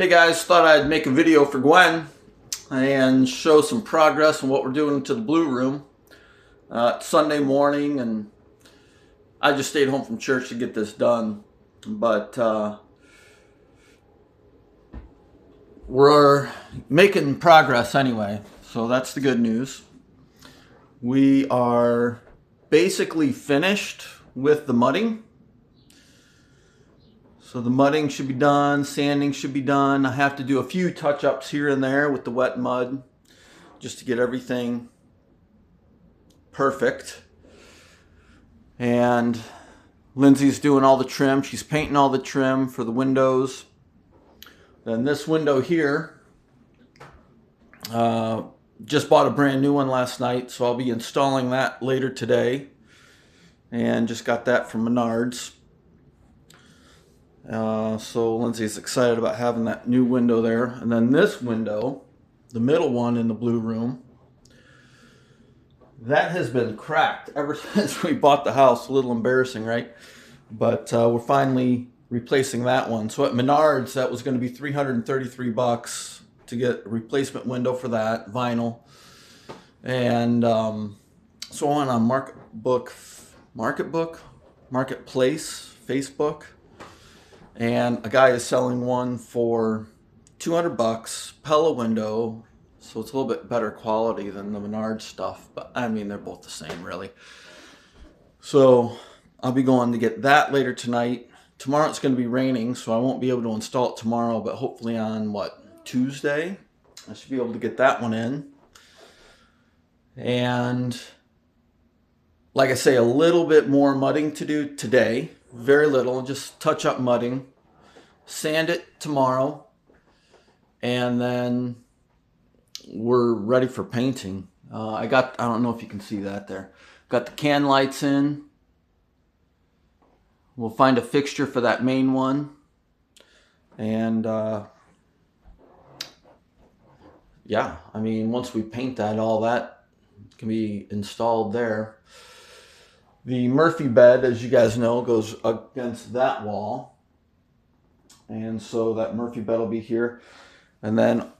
Hey guys, thought I'd make a video for Gwen and show some progress on what we're doing to the blue room. It's Sunday morning and I just stayed home from church to get this done. But we're making progress anyway, so that's the good news. We are basically finished with the mudding. So the mudding should be done, sanding should be done. I have to do a few touch-ups here and there with the wet mud just to get everything perfect. And Lindsay's doing all the trim. She's painting all the trim for the windows. Then this window here, just bought a brand new one last night, so I'll be installing that later today. And just got that from Menards. So Lindsay's excited about having that new window there. And then this window, the middle one in the blue room, that has been cracked ever since we bought the house. A little embarrassing, right? But we're finally replacing that one. So at Menards, that was going to be $333 to get a replacement window for that, vinyl. And so I went on Marketplace, Facebook. And a guy is selling one for $200, Pella window, so it's a little bit better quality than the Menards stuff, but I mean, they're both the same, really. So I'll be going to get that later tonight. Tomorrow it's going to be raining, so I won't be able to install it tomorrow, but hopefully on, Tuesday? I should be able to get that one in. And like I say, a little bit more mudding to do today. Very little, just touch up mudding, sand it tomorrow, and then we're ready for painting. I don't know if you can see that there. Got the can lights in. We'll find a fixture for that main one. And yeah, I mean, once we paint that, all that can be installed there. The Murphy bed, as you guys know, goes against that wall. And so that Murphy bed will be here. And then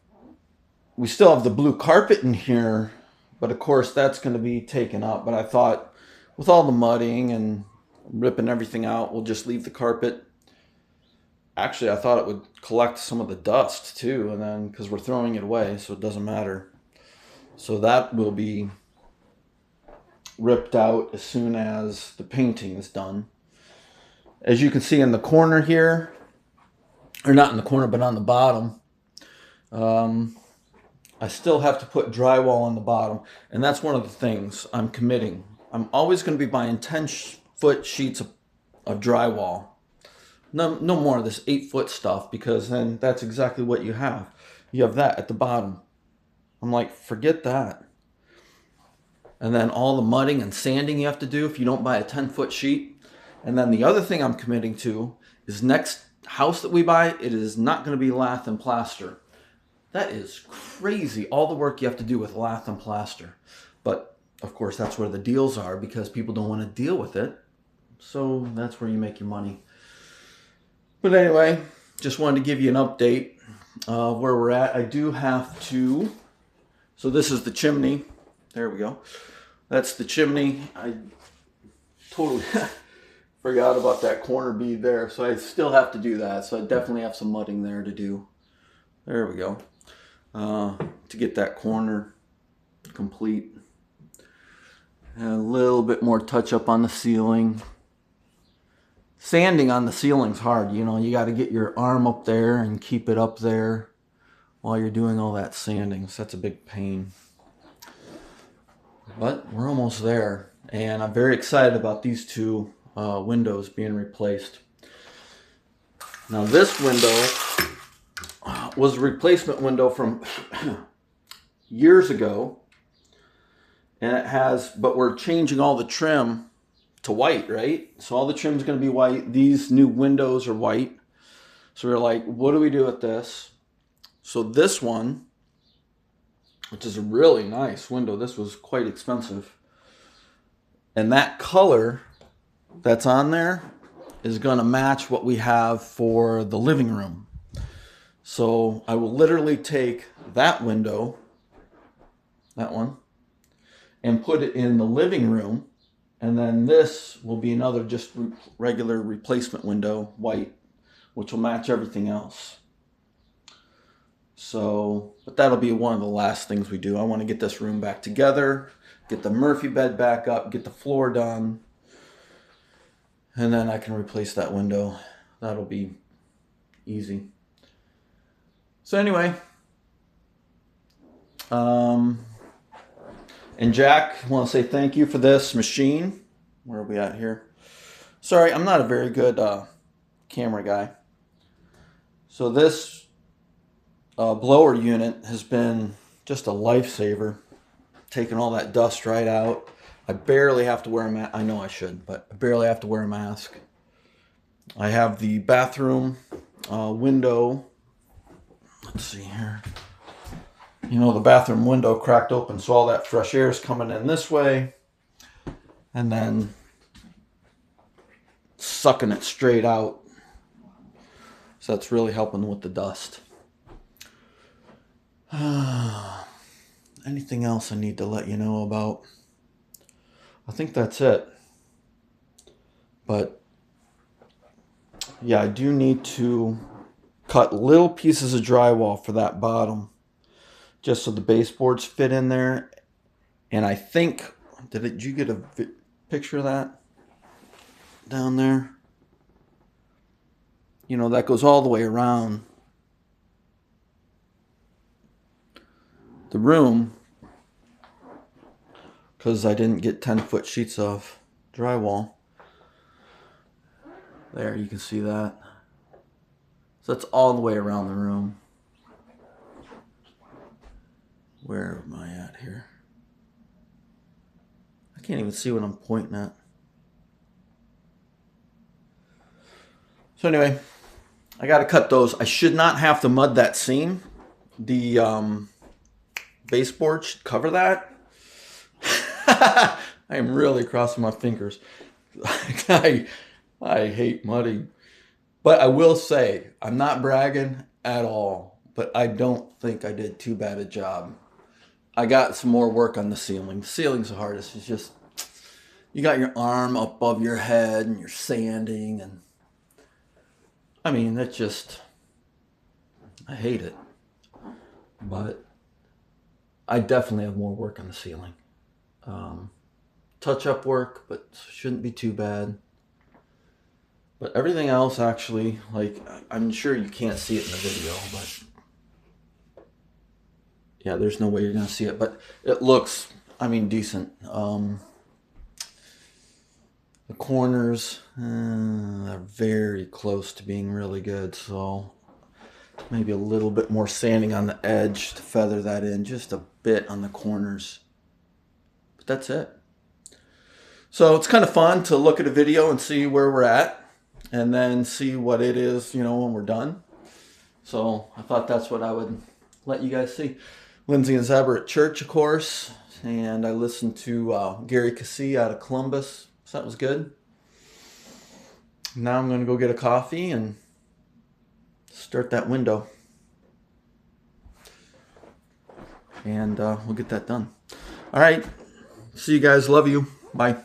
we still have the blue carpet in here, but of course that's going to be taken up. But I thought with all the mudding and ripping everything out, we'll just leave the carpet. Actually, I thought it would collect some of the dust too, and then because we're throwing it away, so it doesn't matter. So that will be ripped out as soon as the painting is done. As you can see in the corner here, or not in the corner, but on the bottom, I still have to put drywall on the bottom, and that's one of the things I'm committing. I'm always going to be buying 10-foot sheets of drywall. No more of this 8-foot stuff, because then that's exactly what you have. You have that at the bottom. I'm like, forget that. And then all the mudding and sanding you have to do if you don't buy a 10-foot sheet. And then the other thing I'm committing to is next house that we buy, it is not going to be lath and plaster. That is crazy, all the work you have to do with lath and plaster. But of course that's where the deals are, because people don't want to deal with it. So that's where you make your money. But anyway, just wanted to give you an update where we're at. I do have to, so this is the chimney. There we go. That's the chimney. I totally forgot about that corner bead there, so I still have to do that. So I definitely have some mudding there to do. There we go. To get that corner complete. And a little bit more touch up on the ceiling. Sanding on the ceiling's hard. You know, you got to get your arm up there and keep it up there while you're doing all that sanding. So that's a big pain. But we're almost there, and I'm very excited about these two windows being replaced. Now this window was a replacement window from years ago, and it has, but we're changing all the trim to white, right? So all the trim is going to be white. These new windows are white. So we're like, what do we do with this? So this one, which is a really nice window. This was quite expensive. And that color that's on there is going to match what we have for the living room. So I will literally take that window, that one, and put it in the living room. And then this will be another just regular replacement window, white, which will match everything else. So, but that'll be one of the last things we do. I want to get this room back together, get the Murphy bed back up, get the floor done, and then I can replace that window. That'll be easy. So anyway, and Jack, I want to say thank you for this machine. Where are we at here? Sorry, I'm not a very good camera guy. So this blower unit has been just a lifesaver, taking all that dust right out. I barely have to wear a mask. I know I should, but I barely have to wear a mask. I have the bathroom window. Let's see here. You know, the bathroom window cracked open, so all that fresh air is coming in this way, and then sucking it straight out. So that's really helping with the dust. Anything else I need to let you know about? I think that's it. But yeah, I do need to cut little pieces of drywall for that bottom, just so the baseboards fit in there. And I think, did you get a picture of that down there? You know, that goes all the way around the room, because I didn't get 10-foot sheets of drywall. There, you can see that. So that's all the way around the room. Where am I at here? I can't even see what I'm pointing at. So anyway, I got to cut those. I should not have to mud that seam. The baseboard should cover that. I am really crossing my fingers. I hate mudding. But I will say, I'm not bragging at all, but I don't think I did too bad a job. I got some more work on the ceiling. The ceiling's the hardest. It's just, you got your arm up above your head and you're sanding, and I mean, that's just, I hate it. But I definitely have more work on the ceiling. Touch-up work, but shouldn't be too bad. But everything else, actually, like, I'm sure you can't see it in the video, but yeah, there's no way you're gonna see it, but it looks, I mean, decent. The corners are very close to being really good, so maybe a little bit more sanding on the edge to feather that in, just a bit on the corners. But that's it. So it's kind of fun to look at a video and see where we're at, and then see what it is, you know, when we're done. So I thought that's what I would let you guys see. Lindsay and Zeb are at church, of course, and I listened to Gary Cassie out of Columbus, so that was good. Now I'm going to go get a coffee and start that window, and we'll get that done. All right, see you guys. Love you. Bye.